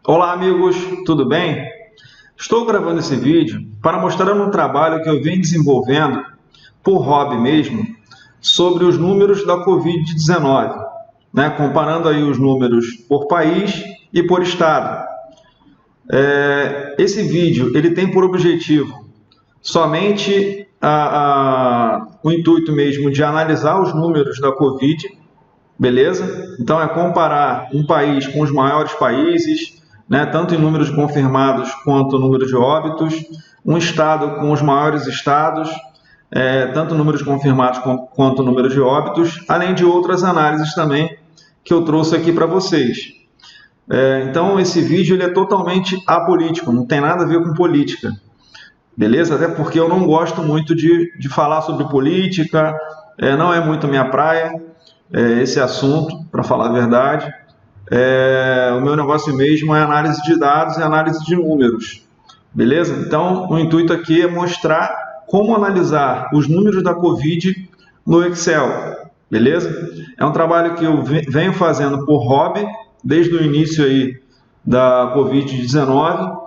Olá amigos, tudo bem? Estou gravando esse vídeo para mostrar um trabalho que eu venho desenvolvendo, por hobby mesmo, sobre os números da Covid-19, comparando aí os números por país e por estado. Esse vídeo ele tem por objetivo somente o intuito mesmo de analisar os números da Covid, beleza? Então é comparar um país com os maiores países, tanto em números de confirmados quanto número de óbitos, um estado com os maiores estados, tanto números confirmados quanto número de óbitos, além de outras análises também que eu trouxe aqui para vocês. Então esse vídeo ele é totalmente apolítico, não tem nada a ver com política, beleza? Até porque eu não gosto muito de falar sobre política, não é muito minha praia esse assunto, para falar a verdade. O meu negócio mesmo é análise de dados e análise de números, beleza? Então o intuito aqui é mostrar como analisar os números da Covid no Excel, beleza? É um trabalho que eu venho fazendo por hobby desde o início aí da Covid-19.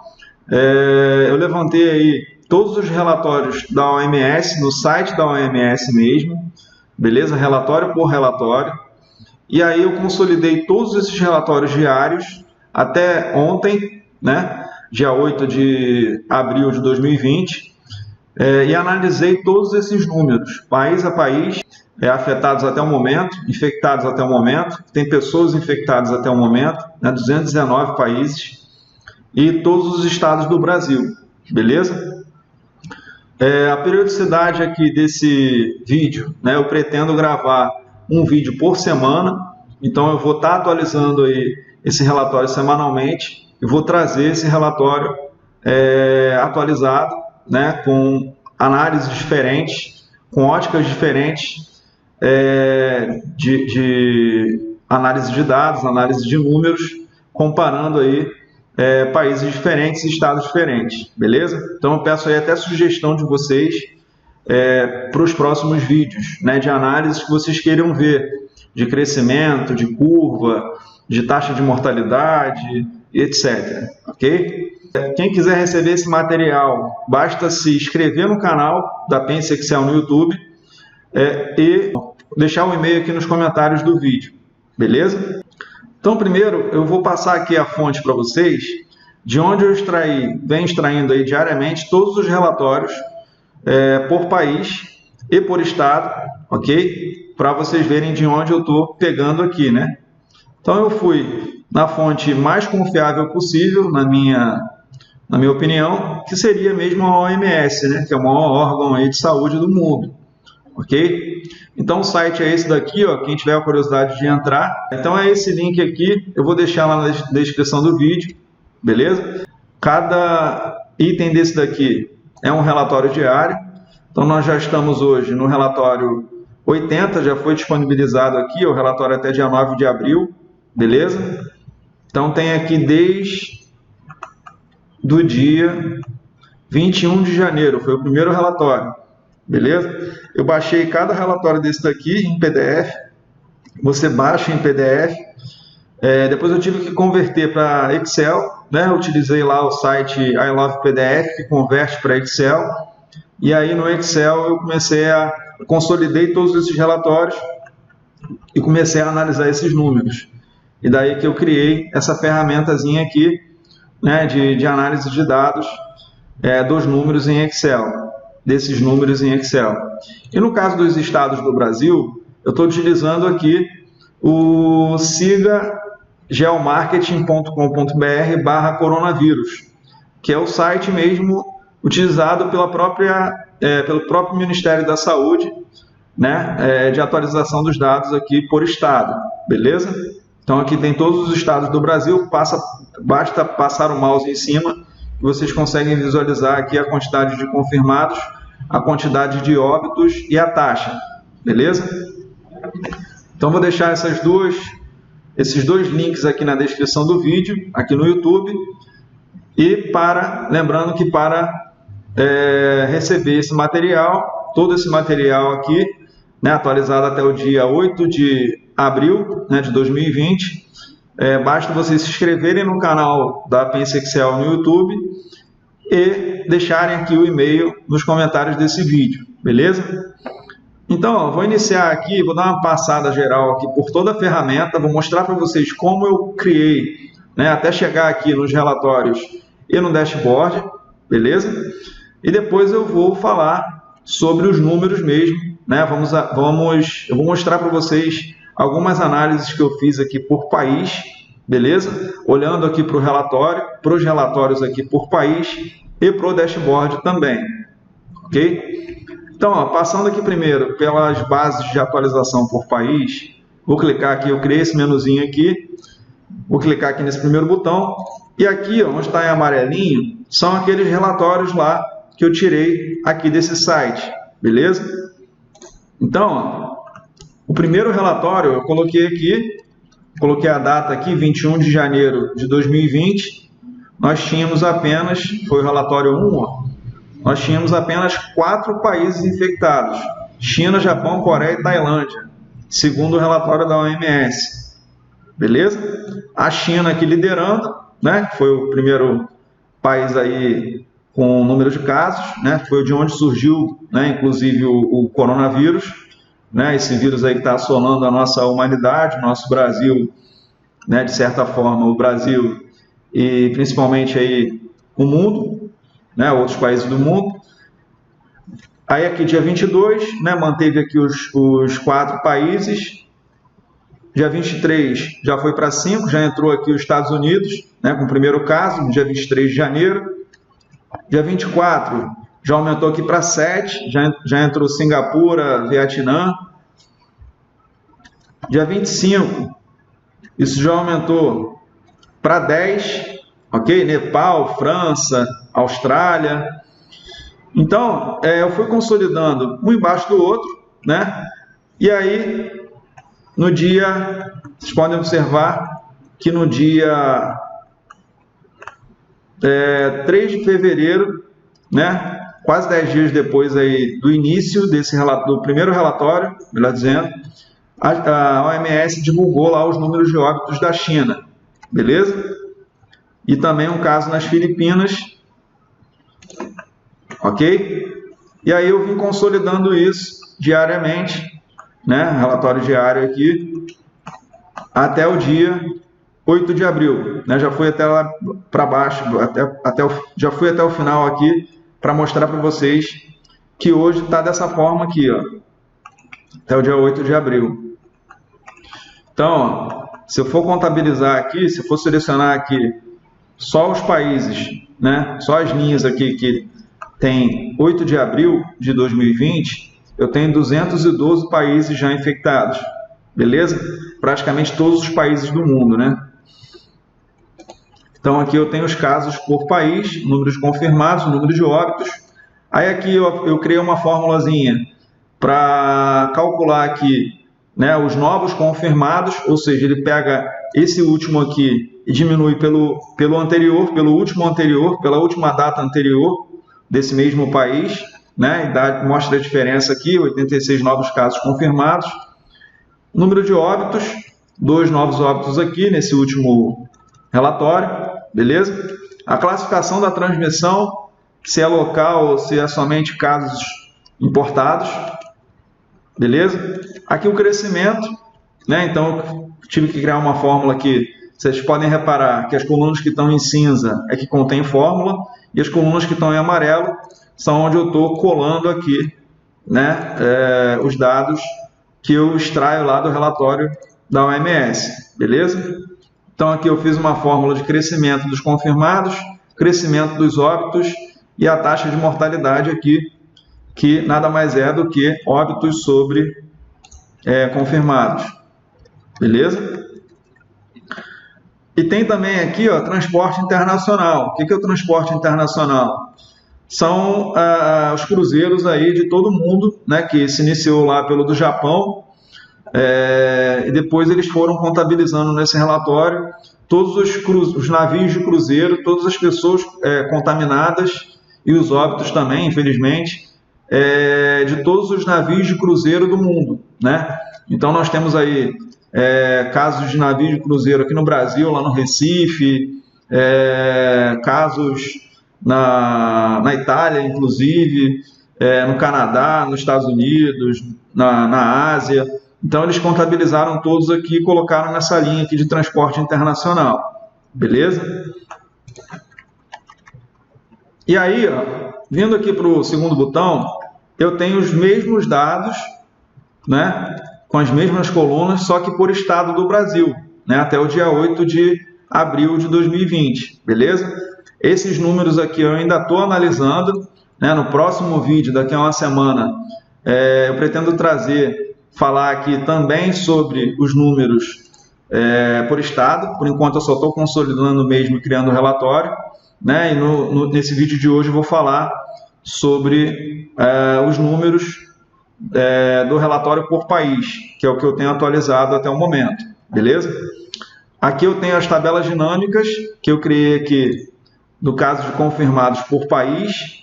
Eu levantei aí todos os relatórios da OMS no site da OMS mesmo, beleza? Relatório por relatório. E aí eu consolidei todos esses relatórios diários até ontem, dia 8 de abril de 2020, e analisei todos esses números, país a país, afetados até o momento, infectados até o momento, tem pessoas infectadas até o momento, 219 países, e todos os estados do Brasil, beleza? A periodicidade aqui desse vídeo, eu pretendo gravar um vídeo por semana, então eu vou estar atualizando aí esse relatório semanalmente e vou trazer esse relatório atualizado, com análises diferentes, com óticas diferentes, de análise de dados, análise de números, comparando aí países diferentes e estados diferentes, beleza? Então eu peço aí até sugestão de vocês para os próximos vídeos, de análises que vocês queiram ver, de crescimento, de curva, de taxa de mortalidade, etc. Ok? Quem quiser receber esse material, basta se inscrever no canal da Pense Excel no YouTube e deixar um e-mail aqui nos comentários do vídeo, beleza? Então, primeiro, eu vou passar aqui a fonte para vocês, de onde eu venho extraindo aí diariamente todos os relatórios por país e por estado, ok? Para vocês verem de onde eu estou pegando aqui, Então, eu fui na fonte mais confiável possível, na minha opinião, que seria mesmo a OMS, que é o maior órgão aí de saúde do mundo, ok? Então o site é esse daqui, quem tiver a curiosidade de entrar. Então é esse link aqui, eu vou deixar lá na descrição do vídeo, beleza? Cada item desse daqui é um relatório diário. Então nós já estamos hoje no relatório 80, já foi disponibilizado aqui, o relatório até dia 9 de abril, beleza? Então tem aqui desde do dia 21 de janeiro, foi o primeiro relatório. Beleza? Eu baixei cada relatório desse daqui em PDF. Você baixa em PDF. Depois eu tive que converter para Excel. Eu utilizei lá o site I Love PDF, que converte para Excel. E aí no Excel eu consolidei todos esses relatórios e comecei a analisar esses números. E daí que eu criei essa ferramentazinha aqui, de análise de dados dos números em Excel. Desses números em Excel. E no caso dos estados do Brasil, eu estou utilizando aqui o sigageomarketing.com.br/coronavírus, que é o site mesmo utilizado pelo próprio Ministério da Saúde, de atualização dos dados aqui por estado, beleza? Então aqui tem todos os estados do Brasil, basta passar o mouse em cima que vocês conseguem visualizar aqui a quantidade de confirmados, a quantidade de óbitos e a taxa, beleza? Então vou deixar esses dois links aqui na descrição do vídeo, aqui no YouTube, e lembrando que para receber esse material, todo esse material aqui, atualizado até o dia 8 de abril de 2020, basta vocês se inscreverem no canal da Pense Excel no YouTube e deixarem aqui o e-mail nos comentários desse vídeo, beleza? Então, vou iniciar aqui, vou dar uma passada geral aqui por toda a ferramenta, vou mostrar para vocês como eu criei, né, até chegar aqui nos relatórios e no dashboard, beleza? E depois eu vou falar sobre os números mesmo, né? Eu vou mostrar para vocês algumas análises que eu fiz aqui por país, beleza? Olhando aqui para o relatório, para os relatórios aqui por país e para o dashboard também, ok? Então, ó, passando aqui primeiro pelas bases de atualização por país, vou clicar aqui, eu criei esse menuzinho aqui, vou clicar aqui nesse primeiro botão, e aqui, ó, onde está em amarelinho, são aqueles relatórios lá que eu tirei aqui desse site, beleza? Então, ó, o primeiro relatório eu coloquei aqui, coloquei a data aqui, 21 de janeiro de 2020, nós tínhamos apenas, foi o relatório 1, ó, nós tínhamos apenas 4 países infectados, China, Japão, Coreia e Tailândia, segundo o relatório da OMS, beleza? A China aqui liderando, né, que foi o primeiro país aí com número de casos, né, foi de onde surgiu, né, inclusive o coronavírus, né, esse vírus aí que está assolando a nossa humanidade, o nosso Brasil, né, de certa forma, o Brasil e principalmente aí o mundo, né, outros países do mundo. Aí aqui dia 22, né, manteve aqui os 4 países. Dia 23 já foi para 5, já entrou aqui os Estados Unidos, né, com o primeiro caso, no dia 23 de janeiro. Dia 24 já aumentou aqui para 7, já entrou Singapura, Vietnã. Dia 25, isso já aumentou para 10, ok? Nepal, França, Austrália. Então, eu fui consolidando um embaixo do outro, né? E aí, no dia, vocês podem observar que no dia 3 de fevereiro, né? Quase 10 dias depois aí do início do primeiro relatório, melhor dizendo, a OMS divulgou lá os números de óbitos da China, beleza? E também um caso nas Filipinas, ok? E aí eu vim consolidando isso diariamente, né? Relatório diário aqui, até o dia 8 de abril, né? Já fui até lá para baixo, já fui até o final aqui para mostrar para vocês que hoje está dessa forma aqui, ó, até o dia 8 de abril. Então, ó, se eu for contabilizar aqui, se eu for selecionar aqui só os países, né, só as linhas aqui que tem 8 de abril de 2020, eu tenho 212 países já infectados, beleza? Praticamente todos os países do mundo, né? Então aqui eu tenho os casos por país, números confirmados, número de óbitos. Aí aqui eu criei uma formulazinha para calcular aqui, né, os novos confirmados, ou seja, ele pega esse último aqui e diminui pelo anterior, pelo último anterior, pela última data anterior desse mesmo país, né, e mostra a diferença aqui, 86 novos casos confirmados. Número de óbitos, 2 novos óbitos aqui nesse último relatório, beleza? A classificação da transmissão, se é local ou se é somente casos importados, beleza? Aqui o crescimento, né? Então eu tive que criar uma fórmula aqui. Vocês podem reparar que as colunas que estão em cinza é que contém fórmula e as colunas que estão em amarelo são onde eu estou colando aqui, né, os dados que eu extraio lá do relatório da OMS, beleza? Então aqui eu fiz uma fórmula de crescimento dos confirmados, crescimento dos óbitos e a taxa de mortalidade aqui, que nada mais é do que óbitos sobre confirmados, beleza? E tem também aqui, ó, transporte internacional. O que é o transporte internacional? São os cruzeiros aí de todo mundo, né, que se iniciou lá pelo do Japão, e depois eles foram contabilizando nesse relatório todos os navios de cruzeiro, todas as pessoas contaminadas e os óbitos também, infelizmente, de todos os navios de cruzeiro do mundo, né? Então nós temos aí casos de navio de cruzeiro aqui no Brasil, lá no Recife, casos na Itália, inclusive, no Canadá, nos Estados Unidos, na Ásia. Então, eles contabilizaram todos aqui e colocaram nessa linha aqui de transporte internacional. Beleza? E aí, ó, vindo aqui para o segundo botão, eu tenho os mesmos dados, né, com as mesmas colunas, só que por estado do Brasil, né, até o dia 8 de abril de 2020. Beleza? Esses números aqui eu ainda estou analisando, né? No próximo vídeo, daqui a uma semana, eu pretendo falar aqui também sobre os números por estado. Por enquanto eu só estou consolidando mesmo e criando o relatório, né? E nesse vídeo de hoje eu vou falar sobre os números do relatório por país, que é o que eu tenho atualizado até o momento. Beleza? Aqui eu tenho as tabelas dinâmicas que eu criei aqui no caso de confirmados por país,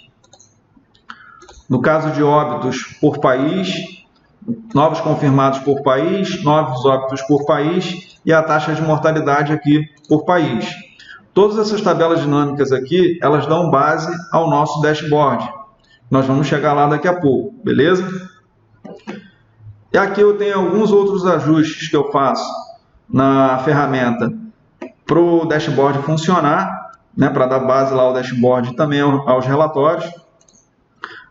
no caso de óbitos por país, novos confirmados por país, novos óbitos por país e a taxa de mortalidade aqui por país. Todas essas tabelas dinâmicas aqui, elas dão base ao nosso dashboard. Nós vamos chegar lá daqui a pouco, beleza? E aqui eu tenho alguns outros ajustes que eu faço na ferramenta para o dashboard funcionar, né, para dar base lá ao dashboard e também aos relatórios.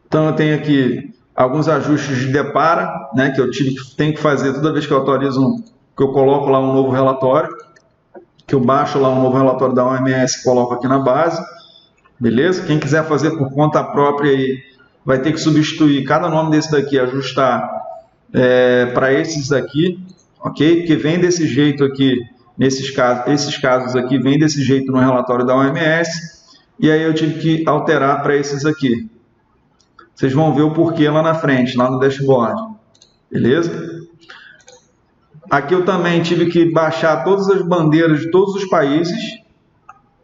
Então eu tenho aqui alguns ajustes de depara, né, que eu tenho que fazer toda vez que eu atualizo, que eu coloco lá um novo relatório, que eu baixo lá um novo relatório da OMS e coloco aqui na base, beleza? Quem quiser fazer por conta própria aí, vai ter que substituir cada nome desse daqui, ajustar para esses aqui, ok? Que vem desse jeito aqui, esses casos aqui vem desse jeito no relatório da OMS, e aí eu tive que alterar para esses aqui. Vocês vão ver o porquê lá na frente, lá no dashboard, beleza? Aqui eu também tive que baixar todas as bandeiras de todos os países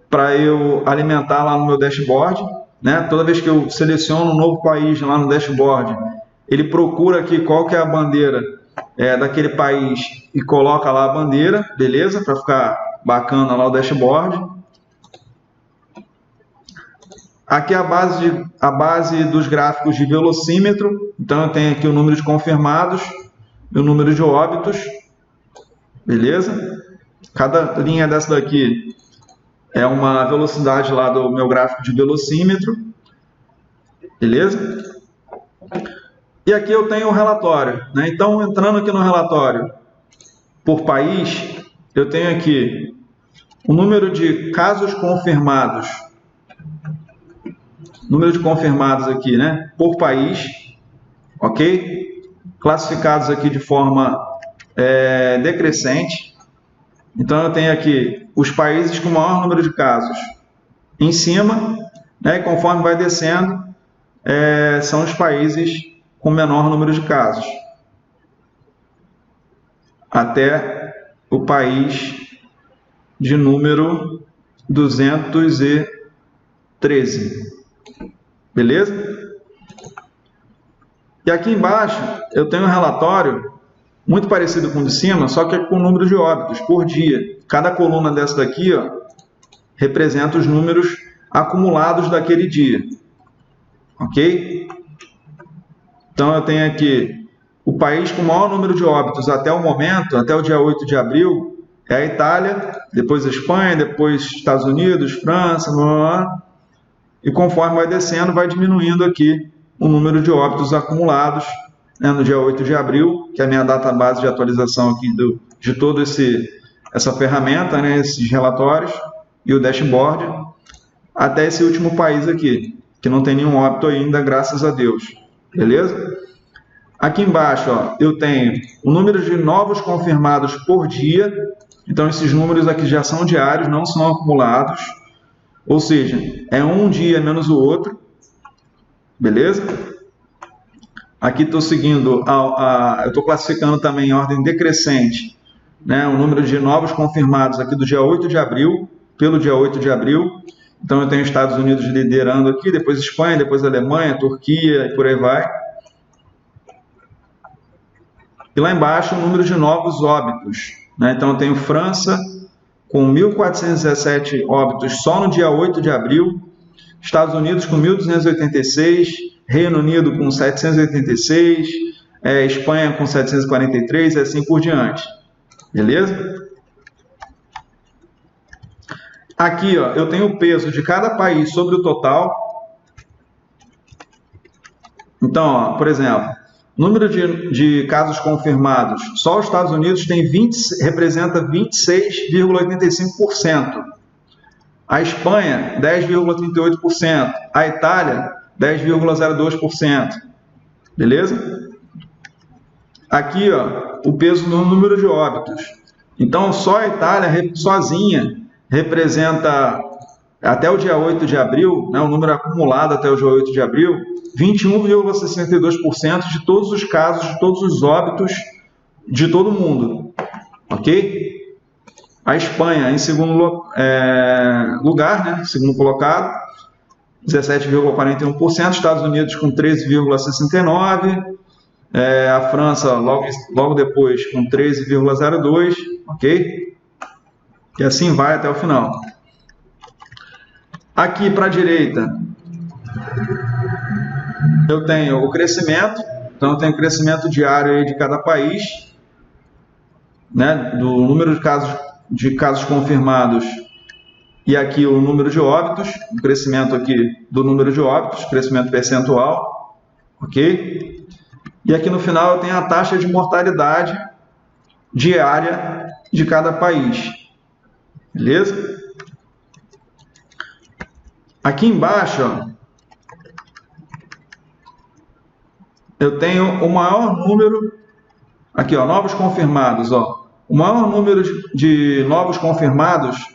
para eu alimentar lá no meu dashboard, né? Toda vez que eu seleciono um novo país lá no dashboard, ele procura aqui qual que é a bandeira daquele país e coloca lá a bandeira, beleza? Para ficar bacana lá o dashboard. Aqui é a base dos gráficos de velocímetro. Então eu tenho aqui o número de confirmados e o número de óbitos, beleza? Cada linha dessa daqui é uma velocidade lá do meu gráfico de velocímetro, beleza? E aqui eu tenho o relatório, né? Então, entrando aqui no relatório por país, eu tenho aqui o número de casos confirmados, aqui, né? Por país, ok? Classificados aqui de forma decrescente. Então, eu tenho aqui os países com maior número de casos em cima, né? E conforme vai descendo, são os países com menor número de casos, até o país de número 213, beleza? E aqui embaixo eu tenho um relatório muito parecido com o de cima, só que é com o número de óbitos por dia. Cada coluna dessa daqui, ó, representa os números acumulados daquele dia, ok? Então, eu tenho aqui o país com o maior número de óbitos até o momento, até o dia 8 de abril, é a Itália, depois a Espanha, depois Estados Unidos, França, blá, blá, blá. E conforme vai descendo, vai diminuindo aqui o número de óbitos acumulados, né, no dia 8 de abril, que é a minha data base de atualização aqui de toda essa ferramenta, né, esses relatórios e o dashboard, até esse último país aqui, que não tem nenhum óbito ainda, graças a Deus. Beleza? Aqui embaixo, ó, eu tenho o número de novos confirmados por dia. Então, esses números aqui já são diários, não são acumulados. Ou seja, é um dia menos o outro. Beleza? Aqui estou seguindo, eu estou classificando também em ordem decrescente, né, o número de novos confirmados aqui do dia 8 de abril, pelo dia 8 de abril. Então, eu tenho Estados Unidos liderando aqui, depois Espanha, depois Alemanha, Turquia e por aí vai. E lá embaixo o número de novos óbitos, né? Então eu tenho França com 1.417 óbitos só no dia 8 de abril, Estados Unidos com 1.286, Reino Unido com 786, Espanha com 743 e assim por diante. Beleza? Aqui, ó, eu tenho o peso de cada país sobre o total. Então, ó, por exemplo, número de casos confirmados, só os Estados Unidos representa 26,85%. A Espanha, 10,38%. A Itália, 10,02%. Beleza? Aqui, ó, o peso no número de óbitos. Então, só a Itália sozinha representa, até o dia 8 de abril, né, o número acumulado até o dia 8 de abril, 21,62% de todos os casos, de todos os óbitos de todo mundo. Ok? A Espanha, em segundo lugar, né, segundo colocado, 17,41%. Estados Unidos com 13,69%. A França, logo depois, com 13,02%. Ok? E assim vai até o final. Aqui para a direita, eu tenho o crescimento. Então, eu tenho o crescimento diário aí de cada país, né, do número de casos confirmados e aqui o número de óbitos, o crescimento aqui do número de óbitos, crescimento percentual, ok? E aqui no final eu tenho a taxa de mortalidade diária de cada país, beleza? Aqui embaixo, ó, eu tenho o maior número, aqui ó, novos confirmados, ó, o maior número de novos confirmados,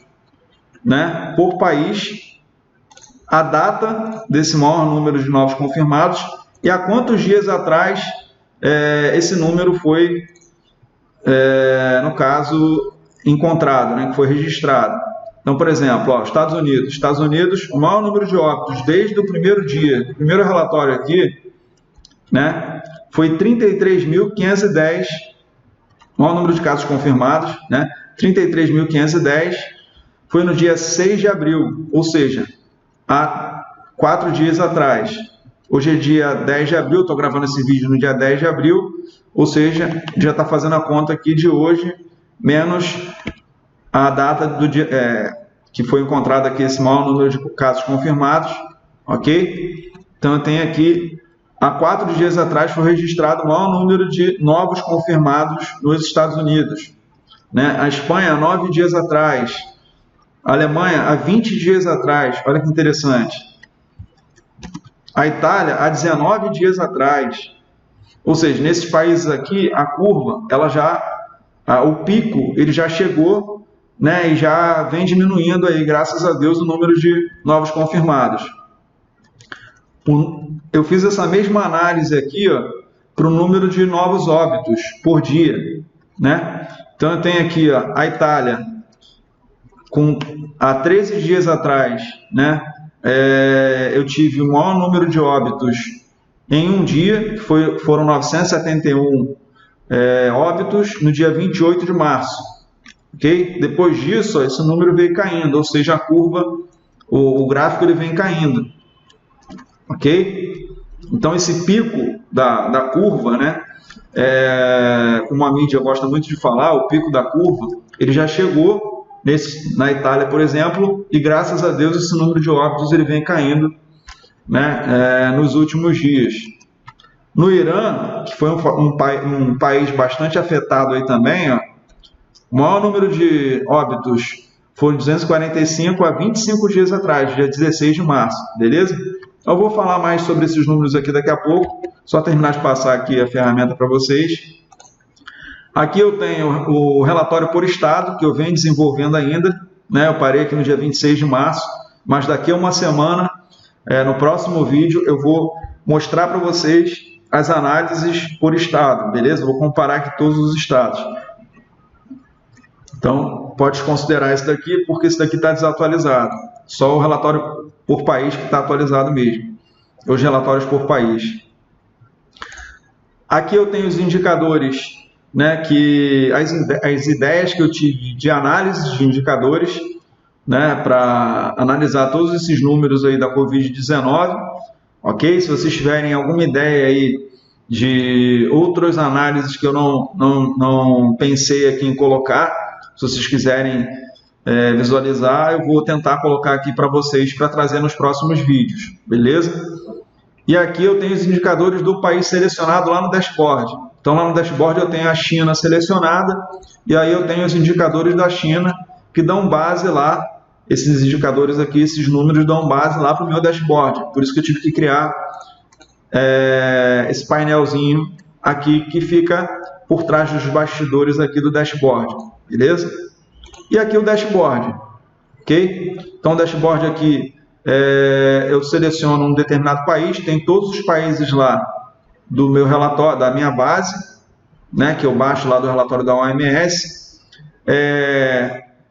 né, por país, a data desse maior número de novos confirmados e há quantos dias atrás esse número foi, no caso, encontrado, né, que foi registrado. Então, por exemplo, ó, Estados Unidos, o maior número de óbitos desde o primeiro dia, o primeiro relatório aqui, né, foi 33.510, o maior número de casos confirmados, né, 33.510, foi no dia 6 de abril, ou seja, há 4 dias atrás. Hoje é dia 10 de abril, estou gravando esse vídeo no dia 10 de abril, ou seja, já está fazendo a conta aqui de hoje, menos a data do dia, que foi encontrado aqui esse maior número de casos confirmados, ok? Então eu tenho aqui, há 4 dias atrás foi registrado o maior número de novos confirmados nos Estados Unidos, né? A Espanha, há 9 dias atrás. A Alemanha, há 20 dias atrás. Olha que interessante. A Itália, há 19 dias atrás. Ou seja, nesses países aqui, a curva, o pico, ele já chegou, né, e já vem diminuindo aí, graças a Deus, o número de novos confirmados. Eu fiz essa mesma análise aqui para o número de novos óbitos por dia, né? Então eu tenho aqui a Itália, há 13 dias atrás, né, eu tive o maior número de óbitos em um dia, foram 971 óbitos no dia 28 de março. Okay? Depois disso, esse número veio caindo, ou seja, a curva, o gráfico ele vem caindo. Ok? Então esse pico da curva, né, como a mídia gosta muito de falar, o pico da curva, ele já chegou na Itália, por exemplo, e graças a Deus esse número de óbitos ele vem caindo, né, nos últimos dias. No Irã, que foi um país bastante afetado aí também, ó, o maior número de óbitos foi 245 há 25 dias atrás, dia 16 de março, beleza? Eu vou falar mais sobre esses números aqui daqui a pouco, só terminar de passar aqui a ferramenta para vocês. Aqui eu tenho o relatório por estado, que eu venho desenvolvendo ainda, né? Eu parei aqui no dia 26 de março, mas daqui a uma semana, no próximo vídeo, eu vou mostrar para vocês as análises por estado, beleza? Eu vou comparar aqui todos os estados. Então, pode considerar esse daqui, porque esse daqui está desatualizado. Só o relatório por país que está atualizado mesmo. Os relatórios por país. Aqui eu tenho os indicadores né, que as ideias que eu tive de análise de indicadores, né, para analisar todos esses números aí da Covid-19, ok? Se vocês tiverem alguma ideia aí de outras análises que eu não pensei aqui em colocar, se vocês quiserem visualizar, eu vou tentar colocar aqui para vocês para trazer nos próximos vídeos, beleza? E aqui eu tenho os indicadores do país selecionado lá no dashboard. Então lá no dashboard eu tenho a China selecionada e aí eu tenho os indicadores da China que dão base lá, esses indicadores aqui, esses números dão base lá para o meu dashboard. Por isso que eu tive que criar esse painelzinho aqui que fica por trás dos bastidores aqui do dashboard, beleza? E aqui o dashboard, ok? Então o dashboard aqui, eu seleciono um determinado país, tem todos os países lá do meu relatório, da minha base, né, que eu baixo lá do relatório da OMS.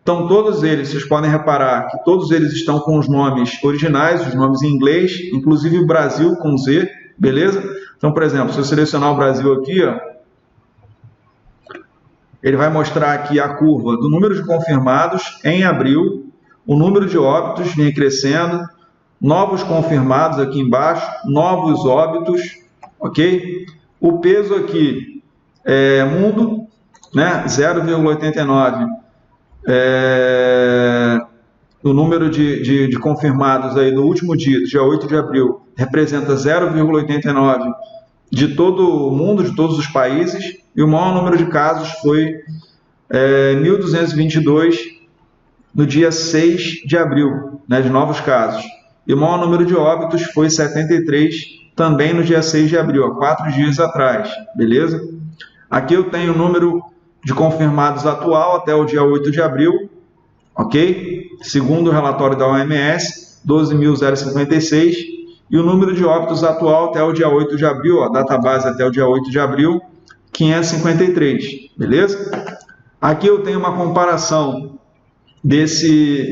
Então todos eles, vocês podem reparar que todos eles estão com os nomes originais, os nomes em inglês, inclusive o Brasil com Z, beleza? Então, por exemplo, se eu selecionar o Brasil aqui, ó, ele vai mostrar aqui a curva do número de confirmados em abril, o número de óbitos vem crescendo, novos confirmados aqui embaixo, novos óbitos, ok? O peso aqui mundo, né, 0,89, o número de confirmados aí no último dia 8 de abril, representa 0,89 de todo o mundo, de todos os países, e o maior número de casos foi 1.222 no dia 6 de abril, né, de novos casos. E o maior número de óbitos foi 73, também no dia 6 de abril, há 4 dias atrás, beleza? Aqui eu tenho o número de confirmados atual até o dia 8 de abril, ok? Segundo o relatório da OMS, 12.056, e o número de óbitos atual até o dia 8 de abril, a data base até o dia 8 de abril, 553, beleza? Aqui eu tenho uma comparação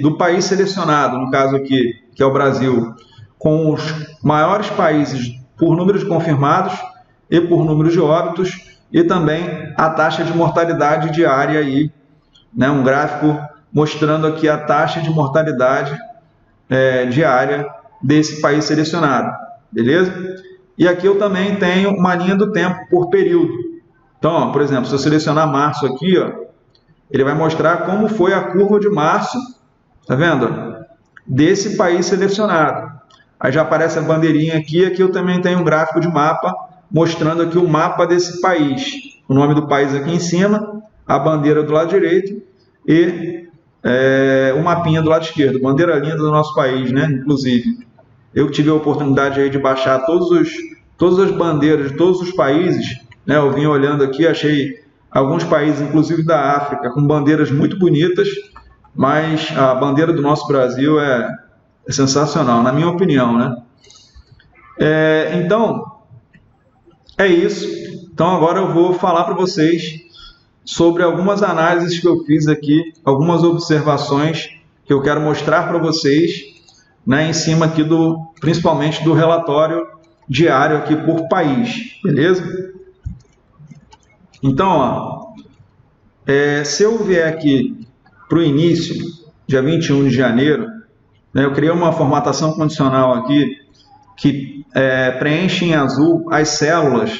do país selecionado, no caso aqui, que é o Brasil, com os maiores países por número de confirmados e por número de óbitos, e também a taxa de mortalidade diária aí, né, um gráfico mostrando aqui a taxa de mortalidade diária desse país selecionado, beleza? E aqui eu também tenho uma linha do tempo por período. Então, ó, por exemplo, se eu selecionar março aqui, ó, ele vai mostrar como foi a curva de março, tá vendo? Desse país selecionado. Aí já aparece a bandeirinha aqui, aqui eu também tenho um gráfico de mapa, mostrando aqui o mapa desse país. O nome do país aqui em cima, a bandeira do lado direito e o mapinha do lado esquerdo. Bandeira linda do nosso país, né? Inclusive, eu tive a oportunidade aí de baixar todas as bandeiras de todos os países, né? Eu vim olhando aqui, achei alguns países, inclusive da África, com bandeiras muito bonitas, mas a bandeira do nosso Brasil é sensacional, na minha opinião, né? Então, é isso. Então, agora eu vou falar para vocês sobre algumas análises que eu fiz aqui, algumas observações que eu quero mostrar para vocês, né, em cima aqui principalmente do relatório diário aqui por país, beleza? Então, ó, se eu vier aqui para o início, dia 21 de janeiro, né, eu criei uma formatação condicional aqui que preenche em azul as células,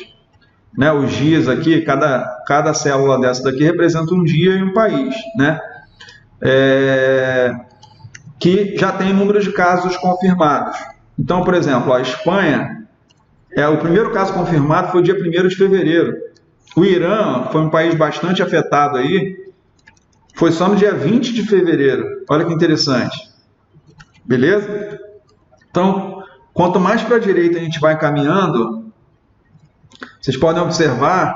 né, os dias aqui, cada célula dessa daqui representa um dia e um país, né, que já tem número de casos confirmados. Então, por exemplo, a Espanha, o primeiro caso confirmado foi dia 1º de fevereiro. O Irã foi um país bastante afetado aí, foi só no dia 20 de fevereiro. Olha que interessante. Beleza? Então, quanto mais para a direita a gente vai caminhando, vocês podem observar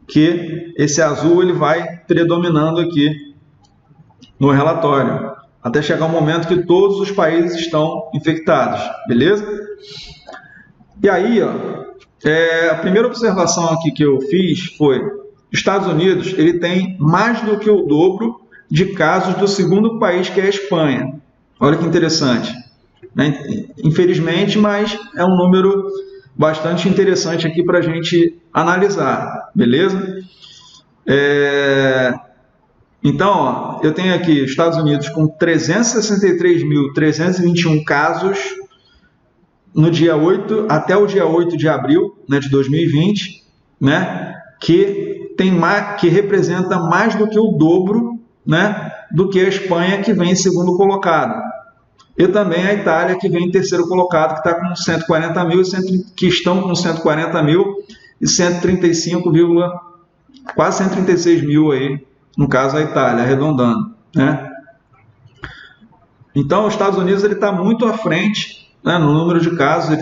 que esse azul ele vai predominando aqui no relatório, até chegar um momento que todos os países estão infectados, beleza? E aí, ó, a primeira observação aqui que eu fiz foi: Estados Unidos ele tem mais do que o dobro de casos do segundo país, que é a Espanha. Olha que interessante, né? Infelizmente, mas é um número bastante interessante aqui para a gente analisar, beleza? Então, ó, eu tenho aqui Estados Unidos com 363.321 casos no dia 8, até o dia 8 de abril, né, de 2020, né, que representa mais do que o dobro, né, do que a Espanha, que vem em segundo colocado. E também a Itália, que vem em terceiro colocado, que está com 140 mil, que estão com 140 mil e 135, quase 136 mil aí, no caso a Itália, arredondando, né? Então, os Estados Unidos está muito à frente, né, no número de casos,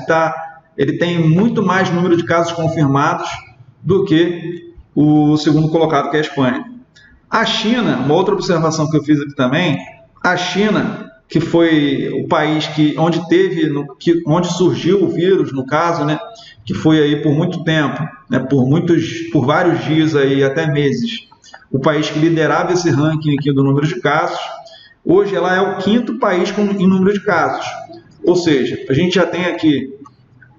ele tem muito mais número de casos confirmados do que o segundo colocado, que é a Espanha. A China, uma outra observação que eu fiz aqui também, a China, que foi o país onde surgiu o vírus, no caso, né, que foi aí por muito tempo, né, por vários dias aí, até meses, o país que liderava esse ranking aqui do número de casos. Hoje ela é o quinto país em número de casos. Ou seja, a gente já tem aqui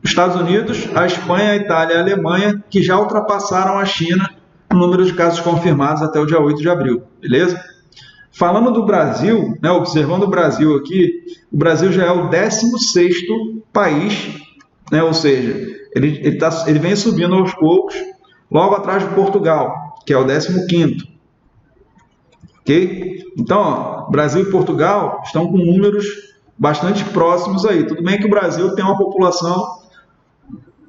os Estados Unidos, a Espanha, a Itália e a Alemanha, que já ultrapassaram a China no número de casos confirmados até o dia 8 de abril, beleza? Falando do Brasil, né, observando o Brasil aqui, o Brasil já é o 16º país, né, ou seja, ele vem subindo aos poucos, logo atrás de Portugal, que é o 15º. Ok? Então, ó, Brasil e Portugal estão com números bastante próximos aí. Tudo bem que o Brasil tem uma população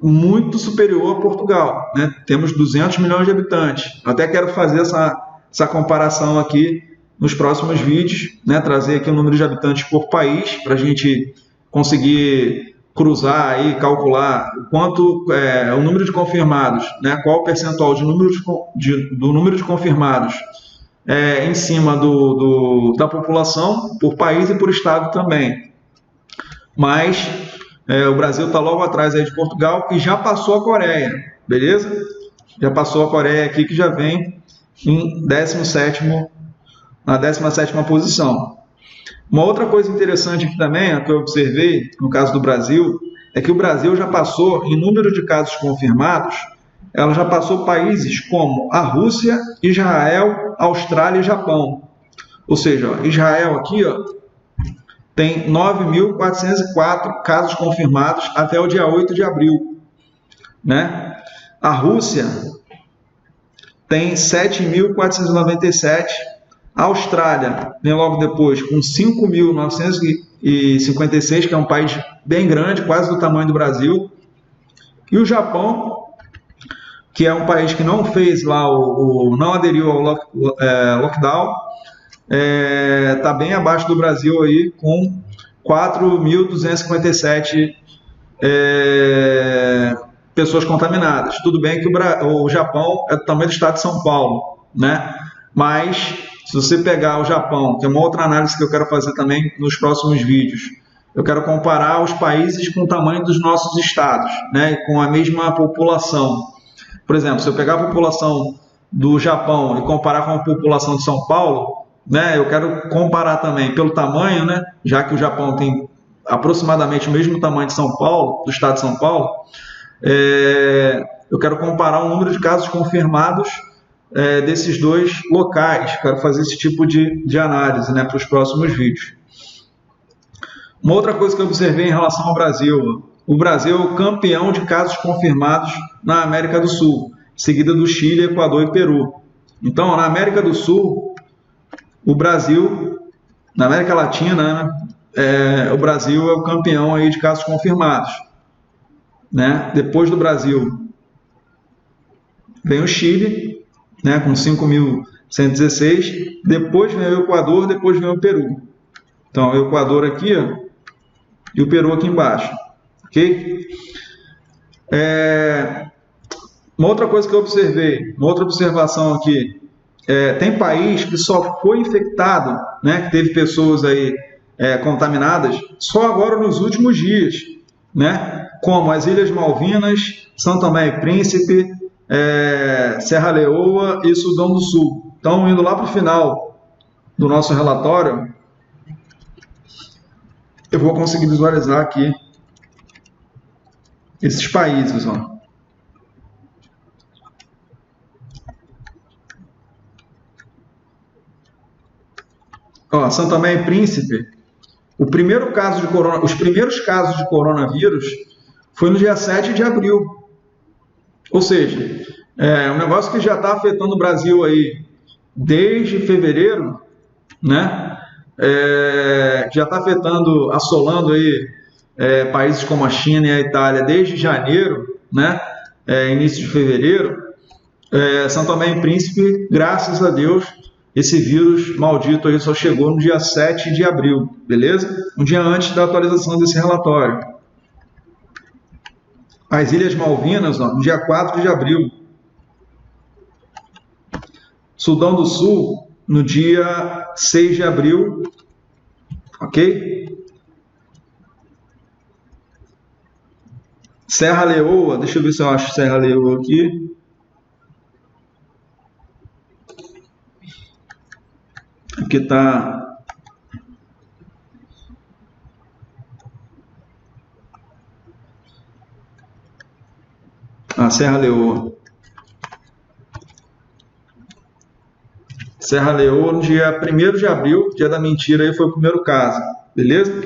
muito superior a Portugal, né? Temos 200 milhões de habitantes. Até quero fazer essa comparação aqui nos próximos vídeos, né? Trazer aqui o número de habitantes por país, para a gente conseguir cruzar e calcular o quanto o número de confirmados, né? Qual o percentual do número de confirmados em cima da população, por país e por estado também. Mas o Brasil está logo atrás aí de Portugal e já passou a Coreia, beleza? Já passou a Coreia aqui, que já vem na 17ª posição. Uma outra coisa interessante aqui também, que eu observei no caso do Brasil, é que o Brasil já passou, em número de casos confirmados, ela já passou países como a Rússia, Israel, Austrália e Japão. Ou seja, ó, Israel aqui tem 9.404 casos confirmados até o dia 8 de abril. Né? A Rússia tem 7.497. A Austrália vem logo depois com 5.956, que é um país bem grande, quase do tamanho do Brasil. E o Japão, que é um país que não fez lá não aderiu ao lockdown, está bem abaixo do Brasil aí, com 4.257 pessoas contaminadas. Tudo bem que o Japão é do tamanho do estado de São Paulo, né? Mas se você pegar o Japão, que é uma outra análise que eu quero fazer também nos próximos vídeos, eu quero comparar os países com o tamanho dos nossos estados, né? Com a mesma população. Por exemplo, se eu pegar a população do Japão e comparar com a população de São Paulo, né, eu quero comparar também pelo tamanho, né, já que o Japão tem aproximadamente o mesmo tamanho de São Paulo, do estado de São Paulo, eu quero comparar o número de casos confirmados desses dois locais. Quero fazer esse tipo de análise, né, para os próximos vídeos. Uma outra coisa que eu observei em relação ao Brasil: o Brasil é o campeão de casos confirmados na América do Sul, seguida do Chile, Equador e Peru. Então, na América do Sul, o Brasil, na América Latina, né, o Brasil é o campeão aí de casos confirmados. Né? Depois do Brasil, vem o Chile, né, com 5.116. Depois vem o Equador, depois vem o Peru. Então, o Equador aqui, e o Peru aqui embaixo. Ok? Uma outra coisa que eu observei, uma outra observação aqui, tem país que só foi infectado, né, que teve pessoas aí contaminadas, só agora nos últimos dias, né, como as Ilhas Malvinas, São Tomé e Príncipe, Serra Leoa e Sudão do Sul. Então, indo lá para o final do nosso relatório, eu vou conseguir visualizar aqui esses países. Ó, São Tomé e Príncipe, os primeiros casos de coronavírus foi no dia 7 de abril. Ou seja, um negócio que já está afetando o Brasil aí desde fevereiro, né? Já está afetando, assolando aí países como a China e a Itália desde janeiro, né? Início de fevereiro. São Tomé e Príncipe, graças a Deus, esse vírus maldito aí só chegou no dia 7 de abril, beleza? Um dia antes da atualização desse relatório. As Ilhas Malvinas, ó, no dia 4 de abril. Sudão do Sul, no dia 6 de abril, ok? Serra Leoa, deixa eu ver se eu acho Serra Leoa aqui. Aqui está a Serra Leoa. Serra Leoa, no dia 1º de abril, dia da mentira, aí foi o primeiro caso, beleza?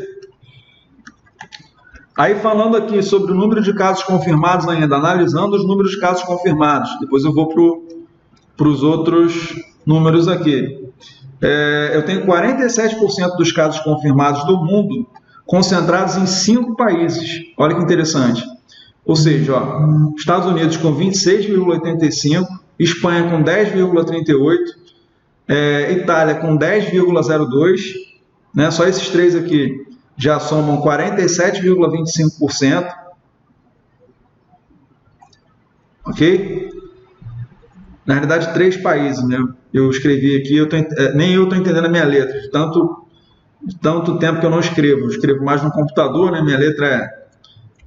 Aí falando aqui sobre o número de casos confirmados ainda, analisando os números de casos confirmados, depois eu vou para os outros números aqui. Eu tenho 47% dos casos confirmados do mundo concentrados em 5 países. Olha que interessante. Ou seja, ó, Estados Unidos com 26,85%, Espanha com 10,38%, Itália com 10,02%, né? Só esses três aqui já somam 47,25%. Ok? Na realidade, 3 países, né? Eu escrevi aqui, nem eu estou entendendo a minha letra, de tanto tempo que eu não escrevo. Eu escrevo mais no computador, né? Minha letra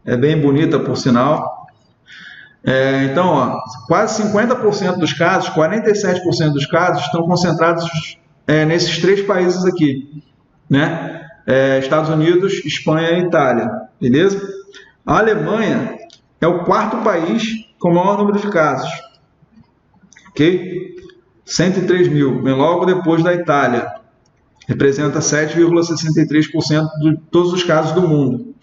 é bem bonita, por sinal. Então, ó, quase 50% dos casos, 47% dos casos estão concentrados nesses 3 países aqui, né? Estados Unidos, Espanha e Itália, beleza? A Alemanha é o 4º país com o maior número de casos, ok? 103 mil, vem logo depois da Itália, representa 7,63% de todos os casos do mundo.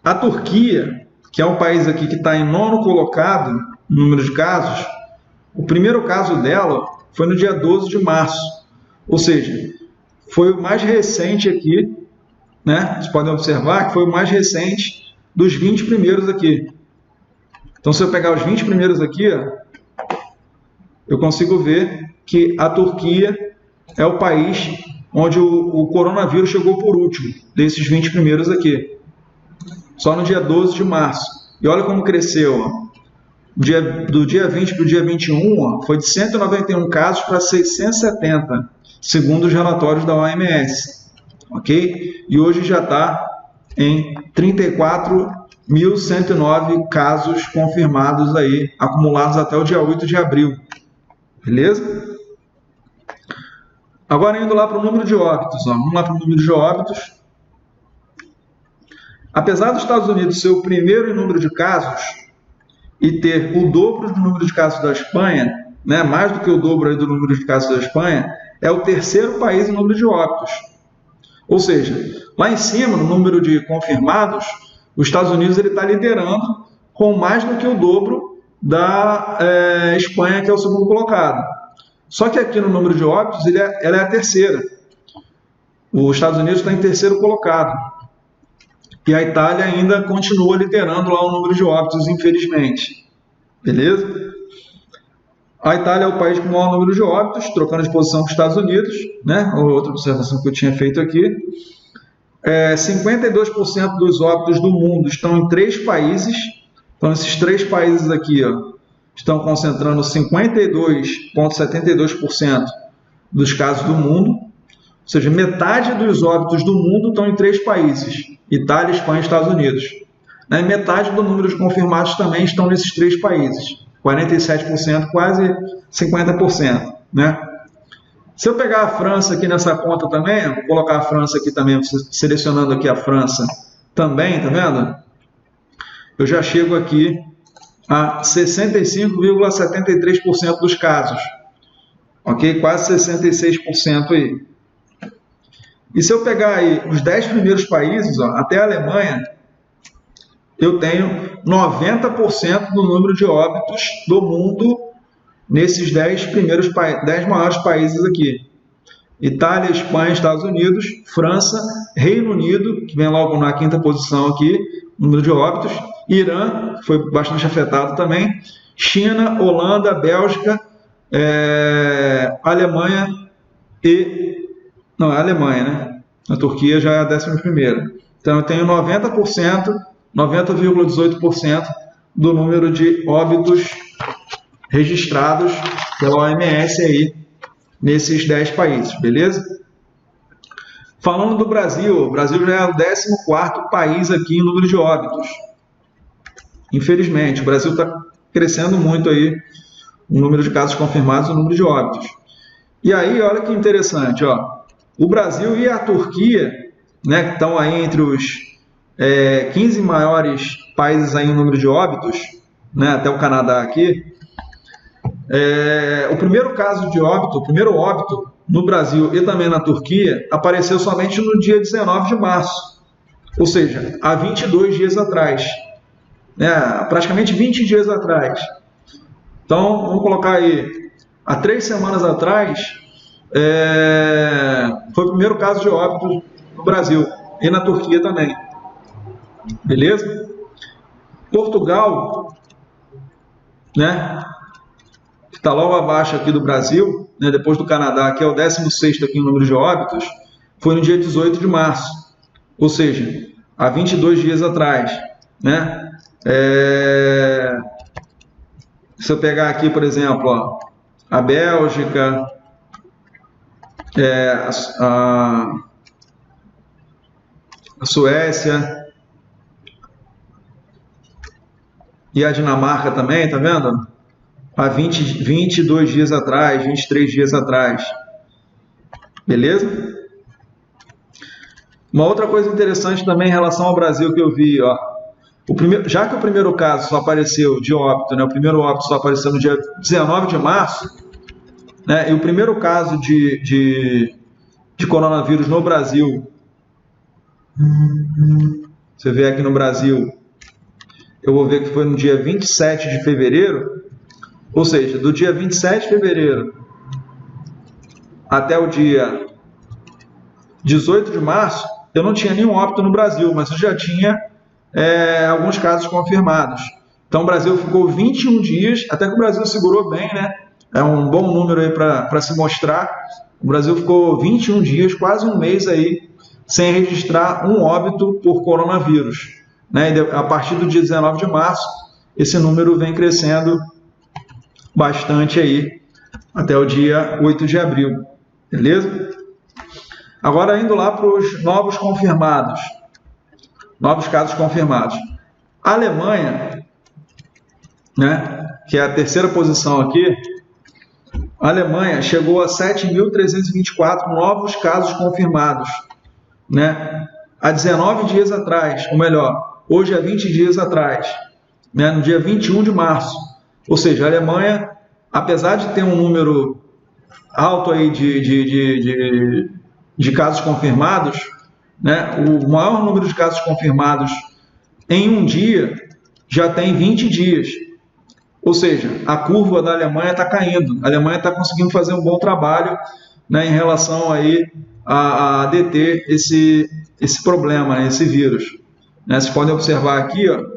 A Turquia, que é um país aqui que está em 9º colocado no número de casos, o primeiro caso dela foi no dia 12 de março, ou seja, foi o mais recente aqui, né? Vocês podem observar que foi o mais recente dos 20 primeiros aqui. Então, se eu pegar os 20 primeiros aqui, ó, eu consigo ver que a Turquia é o país onde o coronavírus chegou por último, desses 20 primeiros aqui. Só no dia 12 de março. E olha como cresceu. Ó. Do dia 20 para o dia 21, ó, foi de 191 casos para 670, segundo os relatórios da OMS. Ok? E hoje já está em 34.109 casos confirmados aí, acumulados até o dia 8 de abril. Beleza? Agora indo lá para o número de óbitos. Ó. Vamos lá para o número de óbitos. Apesar dos Estados Unidos ser o primeiro em número de casos e ter o dobro do número de casos da Espanha, né, mais do que o dobro aí do número de casos da Espanha, é o 3º país em número de óbitos. Ou seja, lá em cima, no número de confirmados, os Estados Unidos está liderando com mais do que o dobro da Espanha, que é o 2º colocado. Só que aqui no número de óbitos, ela é a 3ª. Os Estados Unidos está em 3º colocado. E a Itália ainda continua liderando lá o número de óbitos, infelizmente. Beleza? A Itália é o país com o maior número de óbitos, trocando de posição com os Estados Unidos, né? Outra observação que eu tinha feito aqui. 52% dos óbitos do mundo estão em 3 países. Então, esses 3 países aqui, ó, estão concentrando 52,72% dos casos do mundo. Ou seja, metade dos óbitos do mundo estão em 3 países. Itália, Espanha e Estados Unidos. E metade do número de confirmados também estão nesses 3 países. 47%, quase 50%. Né? Se eu pegar a França aqui nessa conta também, vou colocar a França aqui também, selecionando aqui a França também, tá vendo? Eu já chego aqui a 65,73% dos casos. ok? Quase 66% aí. E se eu pegar aí os 10 primeiros países, ó, até a Alemanha, eu tenho 90% do número de óbitos do mundo nesses 10 maiores países aqui. Itália, Espanha, Estados Unidos, França, Reino Unido, que vem logo na 5ª posição aqui, número de óbitos, Irã, que foi bastante afetado também, China, Holanda, Bélgica, Alemanha e... Não, é a Alemanha, né? A Turquia já é a 11ª. Então eu tenho 90,18% do número de óbitos registrados pela OMS aí, nesses 10 países, beleza? Falando do Brasil, o Brasil já é o 14º país aqui em número de óbitos. Infelizmente, o Brasil está crescendo muito aí o número de casos confirmados e o número de óbitos. E aí, olha que interessante, ó, o Brasil e a Turquia, né, que estão aí entre os 15 maiores países aí em número de óbitos, né, até o Canadá aqui, o primeiro caso de óbito, o primeiro óbito no Brasil e também na Turquia apareceu somente no dia 19 de março, ou seja, há 22 dias atrás, né, praticamente 20 dias atrás. Então, vamos colocar aí, há 3 semanas atrás, foi o primeiro caso de óbito no Brasil e na Turquia também, beleza? Portugal, né, que está logo abaixo aqui do Brasil, né, depois do Canadá, que é o 16º aqui em número de óbitos, foi no dia 18 de março, ou seja, há 22 dias atrás, né? Se eu pegar aqui, por exemplo, ó, a Bélgica, a Suécia e a Dinamarca também, tá vendo? Há 22 dias atrás, 23 dias atrás. Beleza? Uma outra coisa interessante também em relação ao Brasil que eu vi, ó, já que o primeiro caso só apareceu de óbito, né, o primeiro óbito só apareceu no dia 19 de março, né, e o primeiro caso de coronavírus no Brasil, você vê aqui no Brasil, eu vou ver que foi no dia 27 de fevereiro, ou seja, do dia 27 de fevereiro até o dia 18 de março, eu não tinha nenhum óbito no Brasil, mas eu já tinha alguns casos confirmados. Então o Brasil ficou 21 dias, até que o Brasil segurou bem, né? É um bom número aí para se mostrar. O Brasil ficou 21 dias, quase um mês aí, sem registrar um óbito por coronavírus, né? E a partir do dia 19 de março, esse número vem crescendo bastante aí, até o dia 8 de abril, beleza? Agora indo lá para os novos confirmados, novos casos confirmados. A Alemanha, né, que é a 3ª posição aqui, a Alemanha chegou a 7.324 novos casos confirmados, né, há 19 dias atrás, ou melhor, hoje há 20 dias atrás, né, no dia 21 de março. Ou seja, a Alemanha, apesar de ter um número alto aí de casos confirmados, né, o maior número de casos confirmados em um dia já tem 20 dias. Ou seja, a curva da Alemanha está caindo. A Alemanha está conseguindo fazer um bom trabalho, né, em relação aí a deter esse problema, né, esse vírus. Né, vocês podem observar aqui, ó,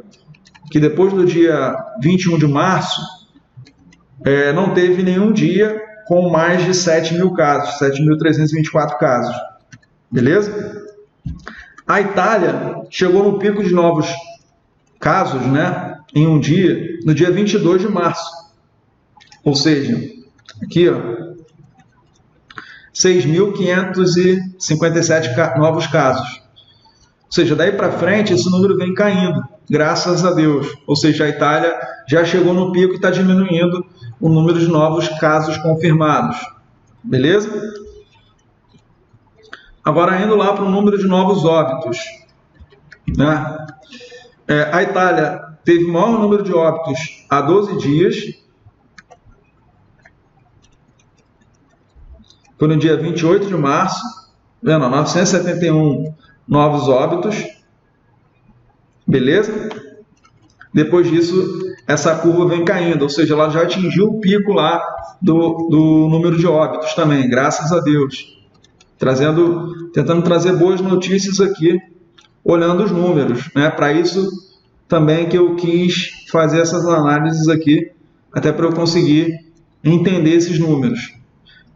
que depois do dia 21 de março, não teve nenhum dia com mais de 7.000 casos, 7.324 casos. Beleza? A Itália chegou no pico de novos casos, né, em um dia, no dia 22 de março. Ou seja, aqui, ó, 6.557 novos casos. Ou seja, daí para frente esse número vem caindo, graças a Deus. Ou seja, a Itália já chegou no pico e está diminuindo o número de novos casos confirmados. Beleza? Agora indo lá para o número de novos óbitos, né? A Itália teve o maior número de óbitos há 12 dias. foi no dia 28 de março, vendo? 971 novos óbitos, beleza? Depois disso, essa curva vem caindo, ou seja, ela já atingiu o pico lá do número de óbitos também, graças a Deus. Tentando trazer boas notícias aqui, olhando os números, né? Para isso também que eu quis fazer essas análises aqui, até para eu conseguir entender esses números.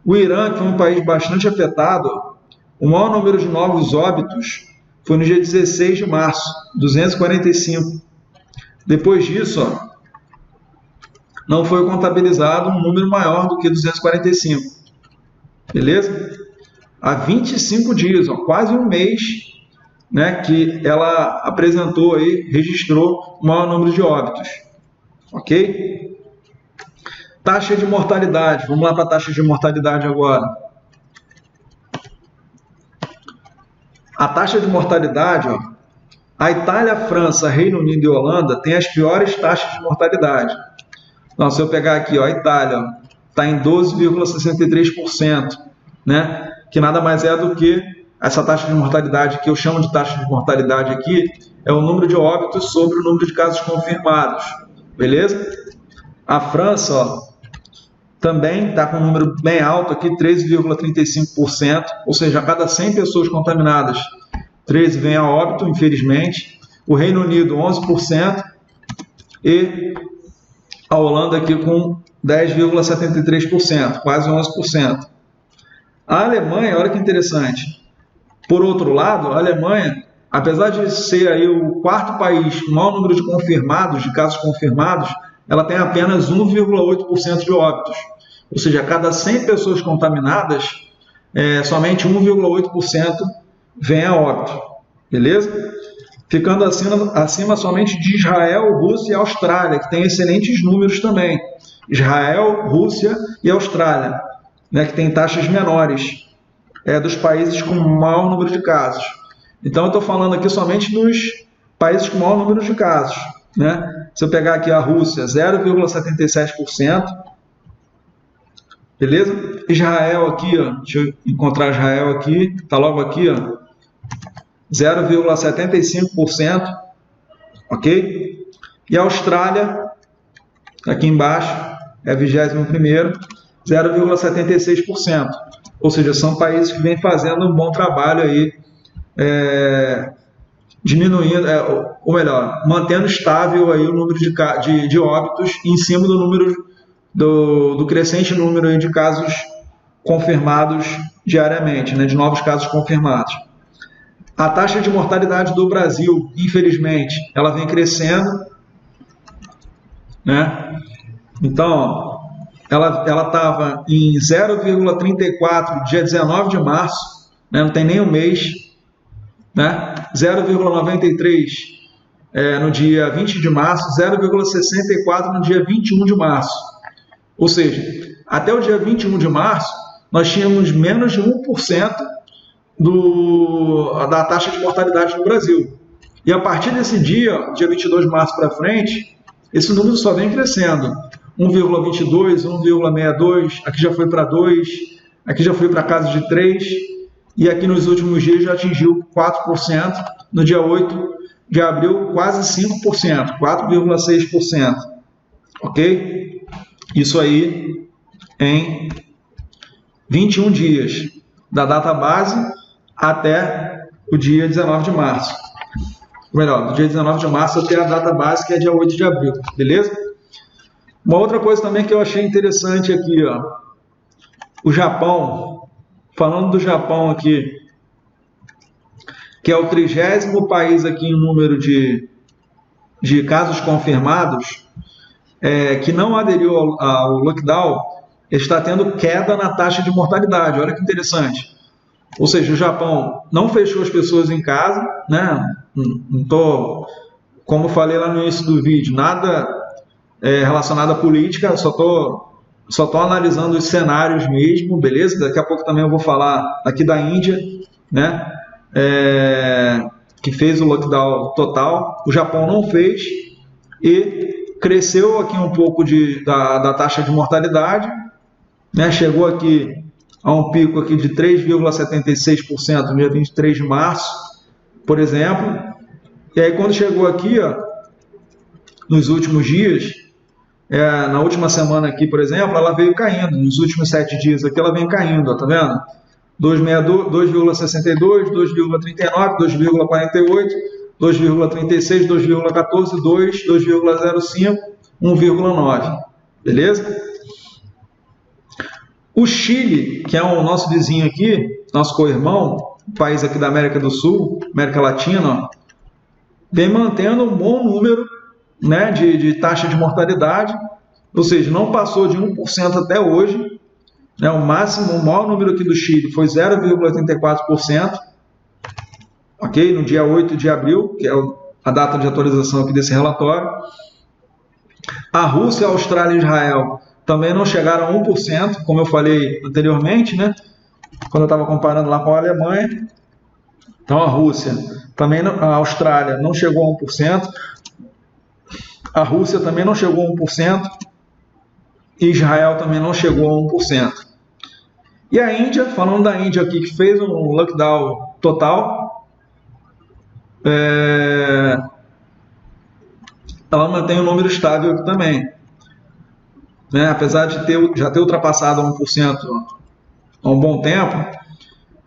O Irã, que é um país bastante afetado, o maior número de novos óbitos foi no dia 16 de março, 245. Depois disso, ó, não foi contabilizado um número maior do que 245. Beleza? Há 25 dias, ó, quase um mês, né, que ela apresentou aí, registrou o maior número de óbitos. Ok? Taxa de mortalidade. Vamos lá para a taxa de mortalidade agora. A taxa de mortalidade, ó, a Itália, França, Reino Unido e Holanda têm as piores taxas de mortalidade. Então, se eu pegar aqui, ó, a Itália está em 12,63%, né? Que nada mais é do que essa taxa de mortalidade, que eu chamo de taxa de mortalidade aqui, é o número de óbitos sobre o número de casos confirmados. Beleza? A França, ó, também está com um número bem alto aqui, 13,35%, ou seja, a cada 100 pessoas contaminadas, 13 vem a óbito, infelizmente. O Reino Unido, 11%, e a Holanda aqui com 10,73%, quase 11%. A Alemanha, olha que interessante. Por outro lado, a Alemanha, apesar de ser aí o quarto país com o maior número de confirmados, de casos confirmados, ela tem apenas 1,8% de óbitos. Ou seja, a cada 100 pessoas contaminadas, somente 1,8% vem a óbito. Beleza? Ficando acima somente de Israel, Rússia e Austrália, que tem excelentes números também. Israel, Rússia e Austrália, né, que tem taxas menores, dos países com maior número de casos. Então, eu estou falando aqui somente dos países com maior número de casos, né? Se eu pegar aqui a Rússia, 0,77%, beleza? Israel aqui, ó, deixa eu encontrar Israel aqui, está logo aqui, ó, 0,75%, ok? E a Austrália, aqui embaixo, é 21º, 0,76%. Ou seja, são países que vêm fazendo um bom trabalho aí, diminuindo, ou melhor, mantendo estável aí o número de óbitos em cima do número do crescente número aí de casos confirmados diariamente, né, de novos casos confirmados. A taxa de mortalidade do Brasil, infelizmente, ela vem crescendo, né? Então, ó, ela estava em 0,34 dia 19 de março, né? Não tem nem um mês, né? 0,93 no dia 20 de março, 0,64 no dia 21 de março. Ou seja, até o dia 21 de março, nós tínhamos menos de 1% da taxa de mortalidade no Brasil. E a partir desse dia 22 de março para frente, esse número só vem crescendo. 1,22, 1,62, aqui já foi para 2, aqui já foi para casa de 3, e aqui nos últimos dias já atingiu 4%, no dia 8 de abril quase 5%, 4,6%, ok? Isso aí em 21 dias, da data base até o dia 19 de março. Ou melhor, do dia 19 de março até a data base, que é dia 8 de abril, beleza? Uma outra coisa também que eu achei interessante aqui, ó, o Japão, falando do Japão aqui, que é o 30º país aqui em número de casos confirmados, que não aderiu ao lockdown, está tendo queda na taxa de mortalidade. Olha que interessante. Ou seja, o Japão não fechou as pessoas em casa, né? Não tô, como eu falei lá no início do vídeo, nada relacionado à política, só tô analisando os cenários mesmo, beleza? Daqui a pouco também eu vou falar aqui da Índia, né? Que fez o lockdown total. O Japão não fez e cresceu aqui um pouco da taxa de mortalidade, né? Chegou aqui a um pico aqui de 3,76% no dia 23 de março, por exemplo. E aí quando chegou aqui, ó, nos últimos dias, na última semana aqui, por exemplo, ela veio caindo. Nos últimos 7 dias aqui ela vem caindo, ó, tá vendo? 2,62, 2,39, 2,48, 2,36, 2,14, 2, 2,05, 1,9. Beleza? O Chile, que é o nosso vizinho aqui, nosso co-irmão, país aqui da América do Sul, América Latina, ó, vem mantendo um bom número, né, de taxa de mortalidade, ou seja, não passou de 1% até hoje, né, o maior número aqui do Chile foi 0,84%, ok? No dia 8 de abril, que é a data de atualização aqui desse relatório. A Rússia, a Austrália e Israel também não chegaram a 1%, como eu falei anteriormente, né, quando eu estava comparando lá com a Alemanha. Então a Rússia, também a Austrália não chegou a 1%, a Rússia também não chegou a 1%, e Israel também não chegou a 1%. E a Índia, falando da Índia aqui, que fez um lockdown total, ela mantém um número estável aqui também, né? Apesar de já ter ultrapassado 1% há um bom tempo,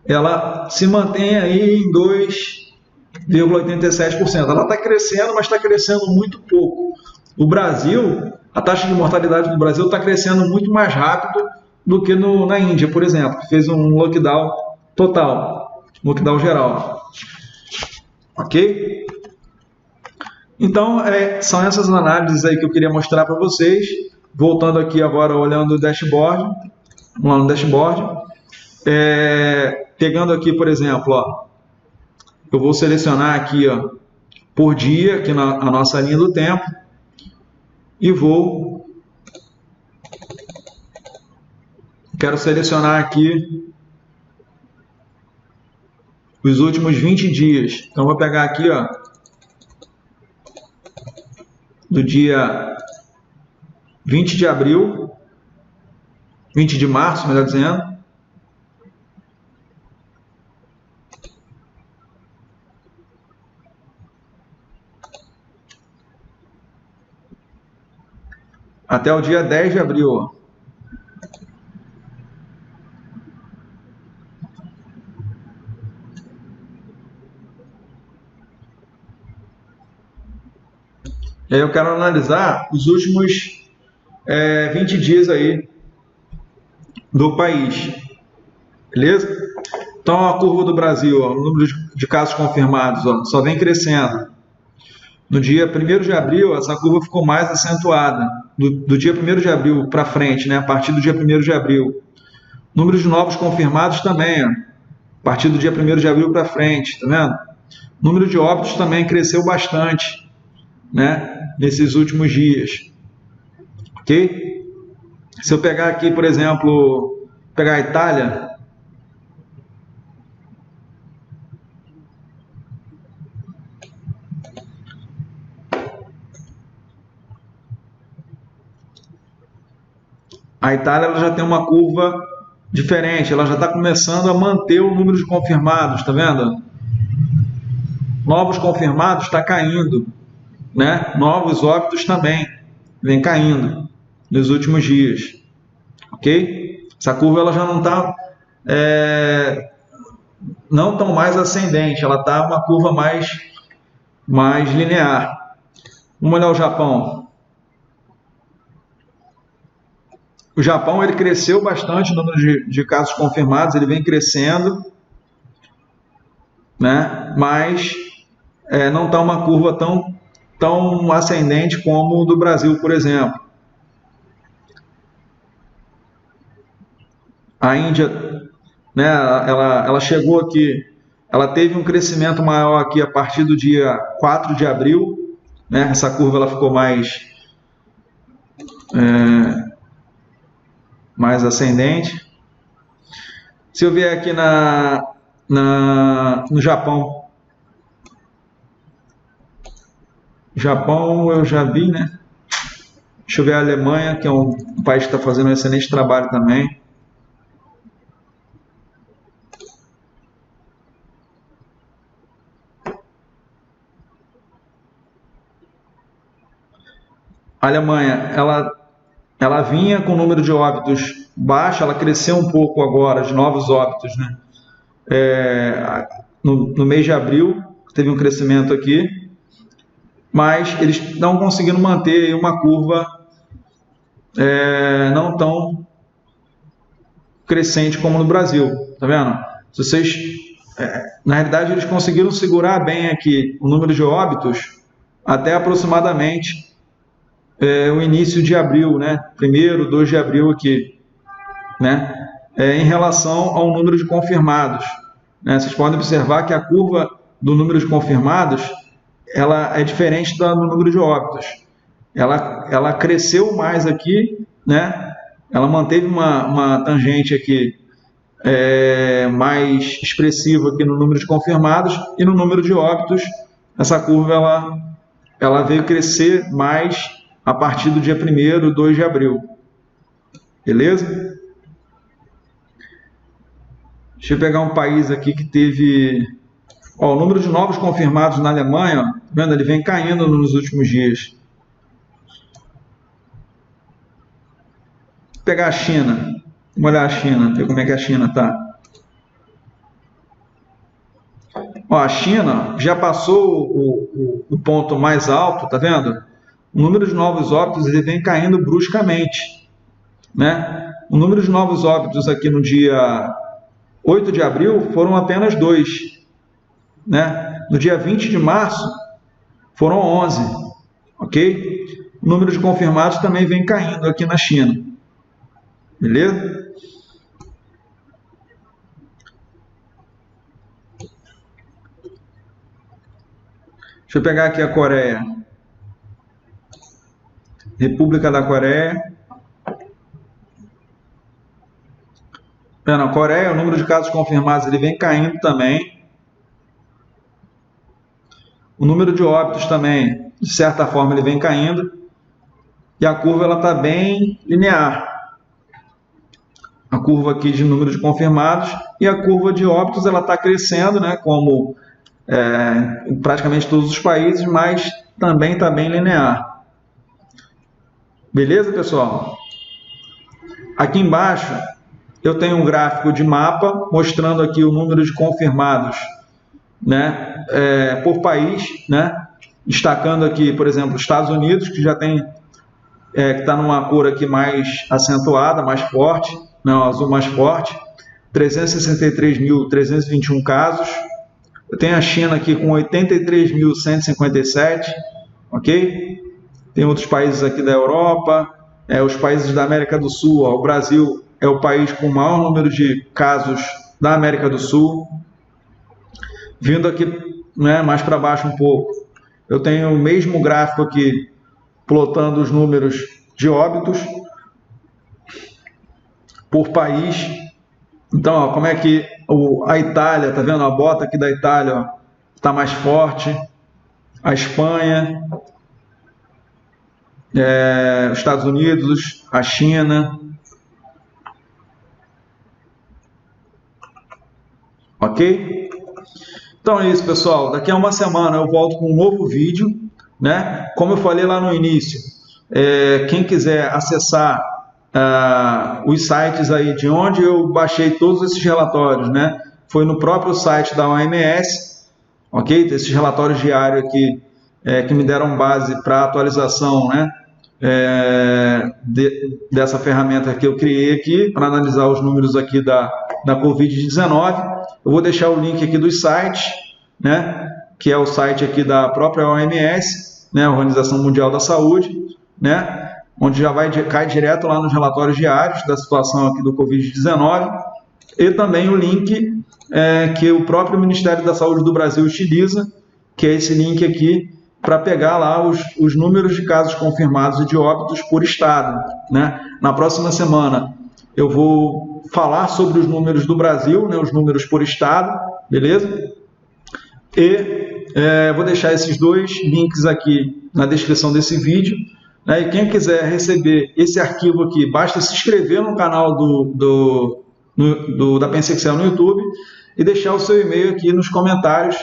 ela se mantém aí em 2,87%. Ela está crescendo, mas está crescendo muito pouco. O Brasil, a taxa de mortalidade do Brasil está crescendo muito mais rápido do que na Índia, por exemplo, que fez um lockdown total, lockdown geral. Ok? Então, são essas análises aí que eu queria mostrar para vocês. Voltando aqui agora, olhando o dashboard, vamos lá no dashboard. Pegando aqui, por exemplo, ó, eu vou selecionar aqui, ó, por dia, aqui na nossa linha do tempo, e quero selecionar aqui os últimos 20 dias. Então, vou pegar aqui, ó, do dia 20 de abril, 20 de março, melhor dizendo, até o dia 10 de abril, ó. E aí eu quero analisar os últimos 20 dias aí do país, beleza? Então a curva do Brasil, ó, o número de casos confirmados, ó, só vem crescendo. No dia 1º de abril, essa curva ficou mais acentuada, do dia 1º de abril para frente, né, a partir do dia 1º de abril. Número de novos confirmados também, ó, a partir do dia 1º de abril para frente, tá vendo? Número de óbitos também cresceu bastante, né, nesses últimos dias, ok? Se eu pegar aqui, por exemplo, pegar a Itália, ela já tem uma curva diferente, ela já está começando a manter o número de confirmados, tá vendo? Novos confirmados está caindo, né? Novos óbitos também vem caindo nos últimos dias, ok? Essa curva ela já não está não tão mais ascendente, ela está uma curva mais linear. Vamos olhar o Japão. O Japão ele cresceu bastante o número de casos confirmados, ele vem crescendo, né? Mas não está uma curva tão ascendente como o do Brasil, por exemplo. A Índia, né, ela chegou aqui, ela teve um crescimento maior aqui a partir do dia 4 de abril, né? Essa curva ela ficou mais ascendente. Se eu vier aqui no Japão, eu já vi, né? Deixa eu ver a Alemanha, que é um país que está fazendo um excelente trabalho também. a Alemanha, ela vinha com o número de óbitos baixo, ela cresceu um pouco agora, de novos óbitos, né? No mês de abril, teve um crescimento aqui, mas eles não conseguiram manter uma curva não tão crescente como no Brasil, tá vendo? Se vocês, na realidade, eles conseguiram segurar bem aqui o número de óbitos até aproximadamente o início de abril, né? 1º, 2 de abril aqui, né? Em relação ao número de confirmados, né? Vocês podem observar que a curva do número de confirmados ela é diferente do número de óbitos. Ela cresceu mais aqui, né? Ela manteve uma tangente aqui mais expressiva aqui no número de confirmados, e no número de óbitos essa curva ela veio crescer mais a partir do dia 1º, 2 de abril. Beleza? Deixa eu pegar um país aqui que teve... Ó, o número de novos confirmados na Alemanha, ó, tá vendo? Ele vem caindo nos últimos dias. Vou pegar a China. Vamos olhar a China, ver como é que a China está. Ó, a China já passou o ponto mais alto, tá vendo? O número de novos óbitos ele vem caindo bruscamente, né? O número de novos óbitos aqui no dia 8 de abril foram apenas 2, né? No dia 20 de março foram 11, ok? O número de confirmados também vem caindo aqui na China, beleza? Deixa eu pegar aqui a Coreia. República da Coreia. Na Coreia, o número de casos confirmados ele vem caindo também. O número de óbitos também, de certa forma, ele vem caindo. E a curva está bem linear. A curva aqui de número de confirmados e a curva de óbitos ela está crescendo, né, como em praticamente todos os países, mas também está bem linear. Beleza, pessoal? Aqui embaixo eu tenho um gráfico de mapa mostrando aqui o número de confirmados, né, por país, né, destacando aqui, por exemplo, os Estados Unidos, que já tem, que está numa cor aqui mais acentuada, mais forte, né, o azul mais forte, 363.321 casos. Eu tenho a China aqui com 83.157, ok? Tem outros países aqui da Europa, os países da América do Sul, ó, o Brasil é o país com o maior número de casos da América do Sul. Vindo aqui, né, mais para baixo um pouco, eu tenho o mesmo gráfico aqui, plotando os números de óbitos por país. Então, ó, como é que a Itália, tá vendo? A bota aqui da Itália está mais forte. A Espanha, os Estados Unidos, a China. Ok? Então é isso, pessoal. Daqui a uma semana eu volto com um novo vídeo, né? Como eu falei lá no início, quem quiser acessar os sites aí de onde eu baixei todos esses relatórios, né? Foi no próprio site da OMS, ok? Esses relatórios diários aqui que me deram base para atualização, né? Dessa ferramenta que eu criei aqui para analisar os números aqui da Covid-19. Eu vou deixar o link aqui dos sites, né? Que é o site aqui da própria OMS, né? Organização Mundial da Saúde, né? Onde já cai direto lá nos relatórios diários da situação aqui do Covid-19, e também o link que o próprio Ministério da Saúde do Brasil utiliza, que é esse link aqui, para pegar lá os números de casos confirmados e de óbitos por estado, né? Na próxima semana eu vou falar sobre os números do Brasil, né? Os números por estado, beleza? E vou deixar esses dois links aqui na descrição desse vídeo. E quem quiser receber esse arquivo aqui, basta se inscrever no canal da Pense Excel no YouTube e deixar o seu e-mail aqui nos comentários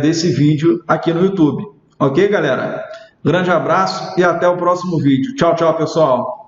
desse vídeo aqui no YouTube. Ok, galera? Grande abraço e até o próximo vídeo. Tchau, tchau, pessoal.